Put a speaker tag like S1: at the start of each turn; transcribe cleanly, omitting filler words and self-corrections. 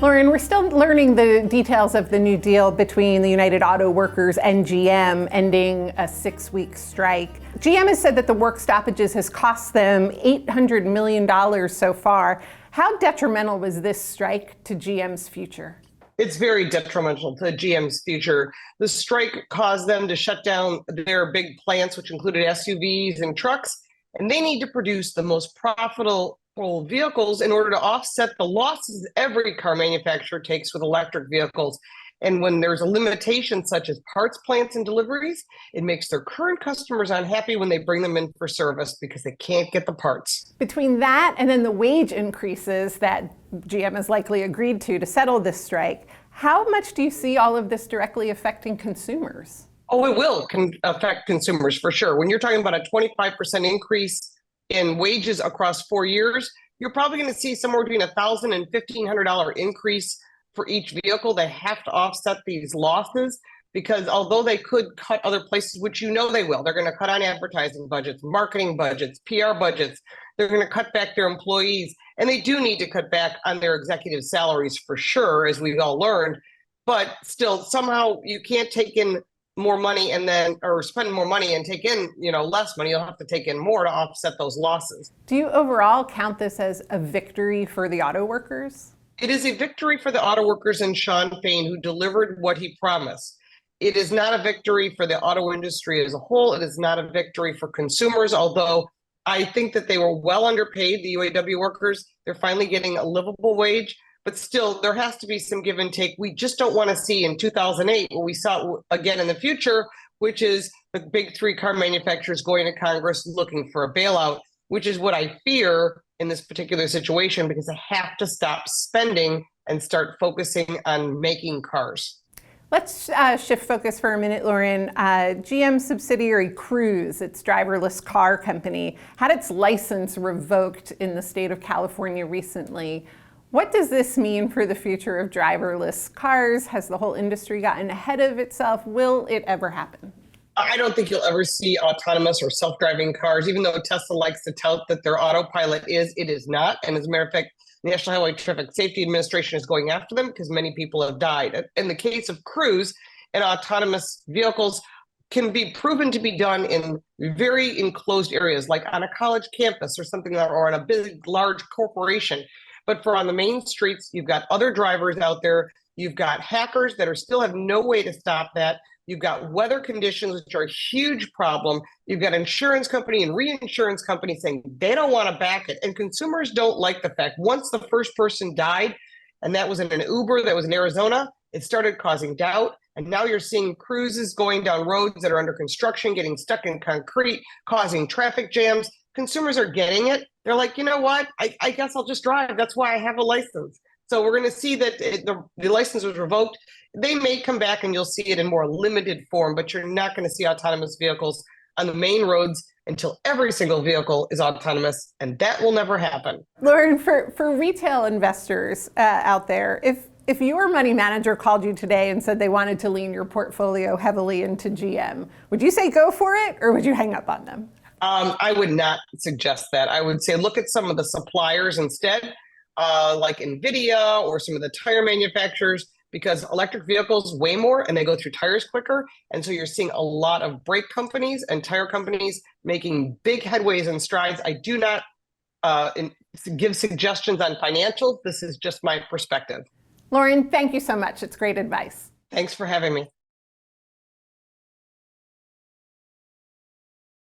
S1: Lauren, we're still learning the details of the new deal between the United Auto Workers and GM, ending a 6-week strike. GM has said that the work stoppages has cost them $800 million so far. How detrimental was this strike to GM's future?
S2: It's very detrimental to GM's future. The strike caused them to shut down their big plants, which included SUVs and trucks, and they need to produce the most profitable vehicles in order to offset the losses every car manufacturer takes with electric vehicles. And when there's a limitation such as parts plants and deliveries, it makes their current customers unhappy when they bring them in for service because they can't get the parts.
S1: Between that and then the wage increases that GM has likely agreed to settle this strike, how much do you see all of this directly affecting consumers?
S2: Oh, it will affect consumers for sure. When you're talking about a 25% increase in wages across 4 years, you're probably going to see somewhere between $1,000 and $1,500 increase for each vehicle. They have to offset these losses because although they could cut other places, which you know they will, they're going to cut on advertising budgets, marketing budgets, PR budgets. They're going to cut back their employees, and they do need to cut back on their executive salaries for sure, as we've all learned. But still, somehow you can't take in more money or spend more money and take in, less money. You'll have to take in more to offset those losses.
S1: Do you overall count this as a victory for the auto workers?
S2: It is a victory for the auto workers and Sean Fain, who delivered what he promised. It is not a victory for the auto industry as a whole. It is not a victory for consumers, although I think that they were well underpaid, the UAW workers. They're finally getting a livable wage. But still, there has to be some give and take. We just don't want to see in 2008 what we saw again in the future, which is the big 3 car manufacturers going to Congress looking for a bailout, which is what I fear in this particular situation, because they have to stop spending and start focusing on making cars.
S1: Let's shift focus for a minute, Lauren. GM subsidiary Cruise, its driverless car company, had its license revoked in the state of California recently. What does this mean for the future of driverless cars? Has the whole industry gotten ahead of itself? Will it ever happen?
S2: I don't think you'll ever see autonomous or self-driving cars, even though Tesla likes to tout that their autopilot is, it is not. And as a matter of fact, the National Highway Traffic Safety Administration is going after them because many people have died. In the case of Cruise, and autonomous vehicles can be proven to be done in very enclosed areas, like on a college campus or something, or on a big, large corporation. But for on the main streets, you've got other drivers out there. You've got hackers that still have no way to stop that. You've got weather conditions, which are a huge problem. You've got insurance company and reinsurance company saying they don't want to back it. And consumers don't like the fact once the first person died, and that was in an Uber that was in Arizona, it started causing doubt. And now you're seeing cruises going down roads that are under construction, getting stuck in concrete, causing traffic jams. Consumers are getting it. They're like, you know what? I guess I'll just drive. That's why I have a license. So we're going to see that the license was revoked. They may come back and you'll see it in more limited form, but you're not going to see autonomous vehicles on the main roads until every single vehicle is autonomous, and that will never happen.
S1: Lauren, for retail investors out there, if your money manager called you today and said they wanted to lean your portfolio heavily into GM, would you say go for it, or would you hang up on them?
S2: I would not suggest that. I would say look at some of the suppliers instead, like NVIDIA or some of the tire manufacturers, because electric vehicles weigh more and they go through tires quicker. And so you're seeing a lot of brake companies and tire companies making big headways and strides. I do not give suggestions on financials. This is just my perspective.
S1: Lauren, thank you so much. It's great advice.
S2: Thanks for having me.